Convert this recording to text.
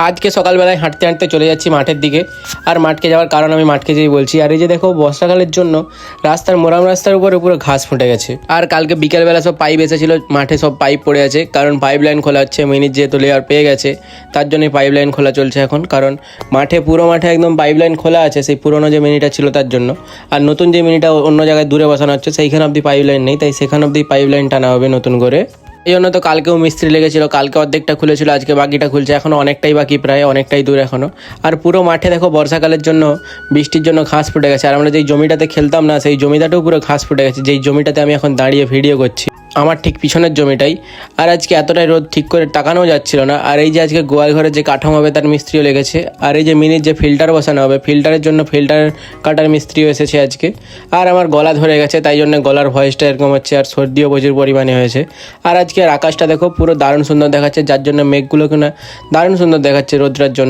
আজকে সকালবেলায় হাঁটতে হাঁটতে চলে যাচ্ছি মাঠের দিকে। আর মাঠকে যাওয়ার কারণ আমি মাঠকে যেই বলছি, আর এই যে দেখো বর্ষাকালের জন্য রাস্তার মোরাম রাস্তার উপরে পুরো ঘাস ফুটে গেছে। আর কালকে বিকেলবেলা সব পাইপ এসেছিলো, মাঠে সব পাইপ পড়ে আছে, কারণ পাইপ লাইন খোলা হচ্ছে। মিনিট যেহেতু লেয়ার পেয়ে গেছে, তার জন্যই পাইপ লাইন খোলা চলছে এখন। কারণ পুরো মাঠে একদম পাইপ লাইন খোলা আছে, সেই পুরোনো যে মিনিটা ছিল তার জন্য। আর নতুন যে মিনিটা অন্য জায়গায় দূরে বসানো হচ্ছে, সেইখানে অবধি পাইপ লাইন নেই, তাই সেখানে অবধি পাইপ লাইন টানা হবে নতুন করে। এই জন্য তো কালকেও মিস্ত্রি লেগেছিল, কালকে অর্ধেকটা খুলেছিল, আজকে বাকিটা খুলছে। এখনও অনেকটাই বাকি, প্রায় অনেকটাই দূর এখনও। আর পুরো মাঠে দেখো বর্ষাকালের জন্য বৃষ্টির জন্য ঘাস ফুটে গেছে। আর আমরা যেই জমিটাতে খেলতাম না, সেই জমিটাতেও পুরো ঘাস ফুটে গেছে, যেই জমিটাতে আমি এখন দাঁড়িয়ে ভিডিও করছি, আমার ঠিক পিছনের জমিটাই। আর আজকে এতটাই রোদ, ঠিক করে তাকানোও যাচ্ছিল না। আর এই যে আজকে গোয়াল ঘরে যে কাঠামো হবে তার মিস্ত্রিও লেগেছে। আর এই যে মিনির যে ফিল্টার বসানো হবে, ফিল্টারের জন্য ফিল্টার কাটার মিস্ত্রিও এসেছে আজকে। আর আমার গলা ধরে গেছে, তাই জন্য গলার ভয়েসটা এরকম হচ্ছে, আর সর্দিও প্রচুর পরিমাণে হয়েছে। আর আজকের আকাশটা দেখো পুরো দারুণ সুন্দর দেখাচ্ছে, যার জন্য মেঘগুলোকে না দারুণ সুন্দর দেখাচ্ছে রোদ্রার জন্য।